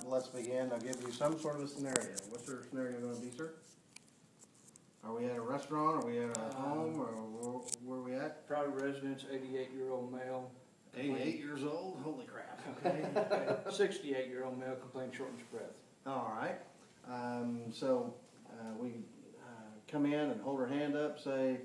Let's begin. I'll give you some sort of a scenario. What's your scenario going to be, sir? Are we at a restaurant? Are we at a home? Or where are we at? Private residence, 88-year-old male. 88 years old? Holy crap. Okay. 68-year-old male complains shortness of breath. All right. We come in and hold our hand up, say,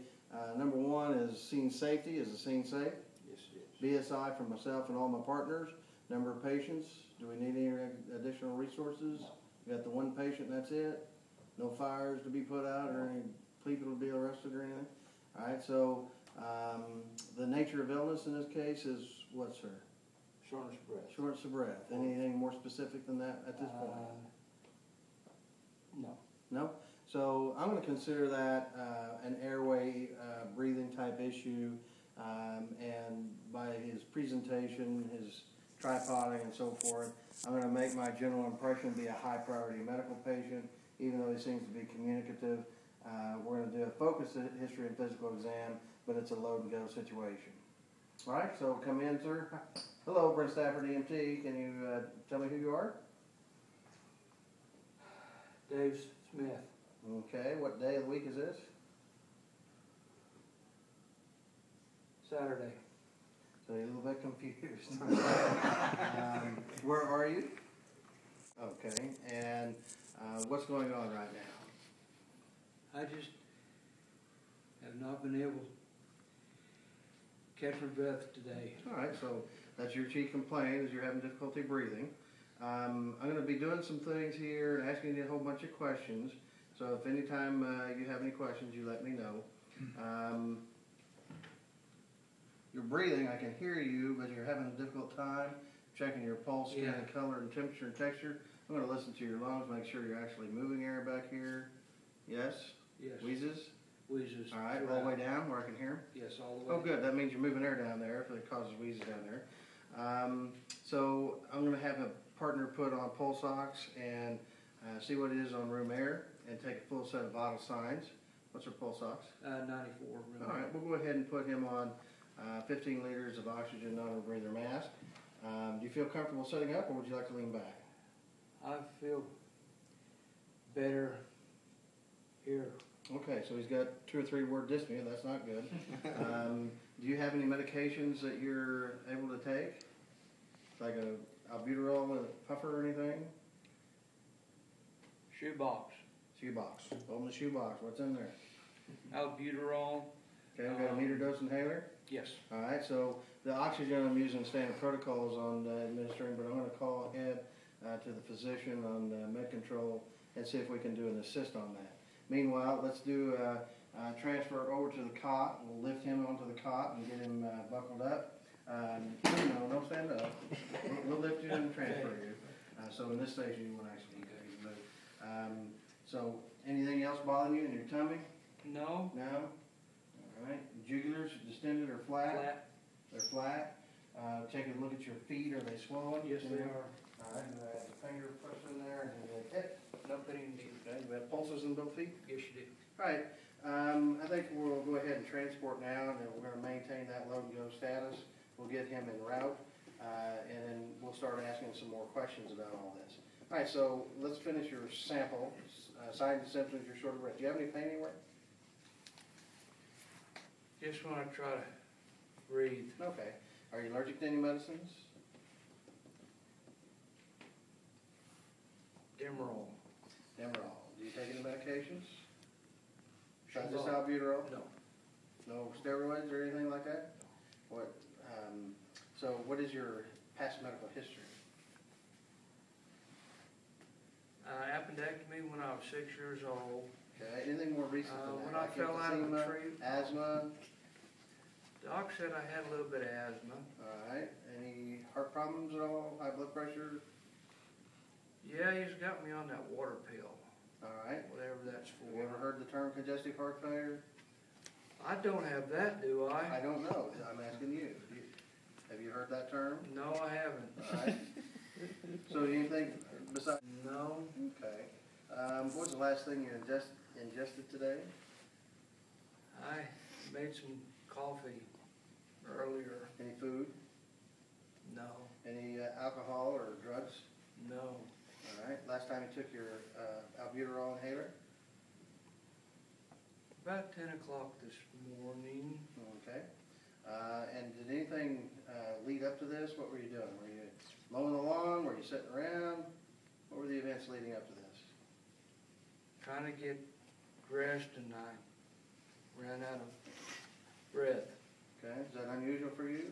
number one is scene safety. Is the scene safe? Yes, it is. BSI for myself and all my partners. Number of patients. Do we need any additional resources? No. We got the one patient, that's it. No fires to be put out or any people to be arrested or anything. All right, so the nature of illness in this case is what, sir? Shortness of breath. Shortness of breath. Anything more specific than that at this point? No. No? So I'm going to consider that an airway breathing type issue, and by his presentation, his tripoding and so forth, I'm going to make my general impression be a high priority medical patient, even though he seems to be communicative. We're going to do a focused history and physical exam, but it's a load and go situation. All right, so come in, sir. Hello, Brent Stafford, EMT. Can you tell me who you are? Dave Smith. Okay, what day of the week is this? Saturday. So you're a little bit confused. Where are you? Okay, and what's going on right now? I just have not been able to catch my breath today. All right, so that's your chief complaint is you're having difficulty breathing. I'm going to be doing some things here and asking you a whole bunch of questions. So if anytime you have any questions, you let me know. You're breathing, I can hear you, but you're having a difficult time checking your pulse, skin, and color, and temperature and texture. I'm going to listen to your lungs, make sure you're actually moving air back here. Yes? Yes. Wheezes? Wheezes. All right, all the way down where I can hear them? Yes, all the way. Oh, good. That means you're moving air down there if it causes wheezes down there. So I'm going to have a partner put on pulse ox and see what it is on room air and take a full set of vital signs. What's our pulse ox? 94. Room All right, we'll go ahead and put him on 15 liters of oxygen non-rebreather mask. Do you feel comfortable sitting up, or would you like to lean back? I feel better here. Okay, so he's got 2 or 3 word dyspnea. That's not good. Do you have any medications that you're able to take, like a albuterol with a puffer or anything? Shoebox. Shoebox. Open the shoebox. What's in there? Albuterol. Okay, we've got a meter dose inhaler. Yes. All right, so the oxygen I'm using standard protocols on administering, but I'm going to call ahead to the physician on med control and see if we can do an assist on that. Meanwhile, let's do a transfer over to the cot. We'll lift him onto the cot and get him buckled up. No, don't stand up. We'll lift you and transfer you. So in this stage, you won't actually need to move. So anything else bothering you in your tummy? No. No? All right. Jugulars, distended or flat? Flat. They're flat. Take a look at your feet. Are they swollen? Yes, they are. All right. The finger pushed in there and the hip. Nobody indeed. Okay. You have pulses in both feet? Yes, you do. All right. I think we'll go ahead and transport now, and then we're going to maintain that load and go status. We'll get him en route, and then we'll start asking some more questions about all this. All right. So let's finish your sample. Signs and symptoms. You're short of breath. Do you have any pain anywhere? Just when I try to breathe. Okay. Are you allergic to any medicines? Demerol. Demerol. Do you take any medications? Sure. Besides this albuterol? No. No steroids or anything like that? What? So what is your past medical history? Appendectomy when I was 6 years old. Okay. Anything more recent than When that? I fell out of a tree. Asthma? Doc said I had a little bit of asthma. All right. Any heart problems at all? High blood pressure? Yeah, he's got me on that water pill. All right. Whatever that's for. Have you ever heard the term congestive heart failure? I don't have that, do I? I don't know. I'm asking you. Have you heard that term? No, I haven't. All right. So anything besides? No. Okay. What was the last thing you ingested today? I made some coffee earlier. Any food? No. Any alcohol or drugs? No. time you took your albuterol inhaler? About 10 o'clock this morning. Okay. And did anything lead up to this? What were you doing? Were you mowing the lawn? Were you sitting around? What were the events leading up to this? Trying to get dressed and I ran out of breath. Okay, is that unusual for you?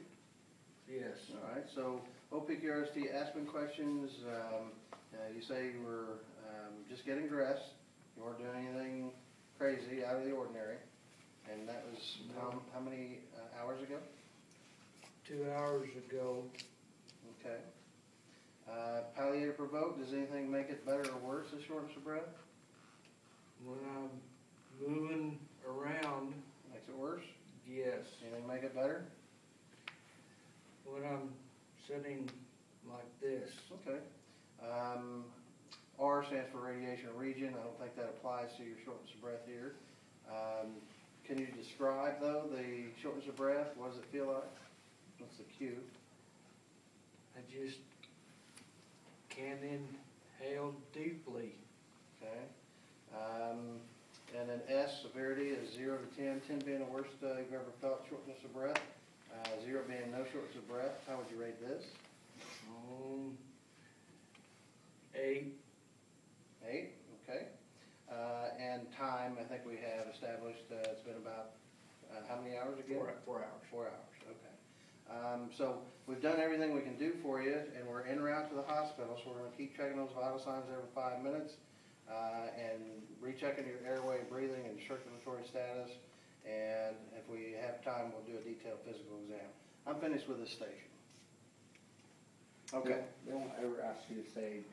Yes. All right, so OPQRST aspen questions, you say you were just getting dressed. You weren't doing anything crazy, out of the ordinary. And that was how many hours ago? 2 hours ago. Okay. Palliative provoke, does anything make it better or worse, the shortness of breath? When I'm moving around. Makes it worse? Yes. Anything make it better? When I'm sitting like this. Okay. R stands for radiation region. I don't think that applies to your shortness of breath here. Can you describe, though, the shortness of breath? What does it feel like? What's the cue? I just can't inhale deeply. Okay. And then S, severity is 0 to 10, 10 being the worst you've ever felt shortness of breath, 0 being no shortness of breath. How would you rate this? 8. 8, okay. And time, I think we have established it's been about how many hours again? 4 hours. 4 hours, okay. So we've done everything we can do for you, and we're en route to the hospital, so we're going to keep checking those vital signs every 5 minutes and rechecking your airway, breathing, and circulatory status. And if we have time, we'll do a detailed physical exam. I'm finished with this station. Okay. They won't ever ask you to say,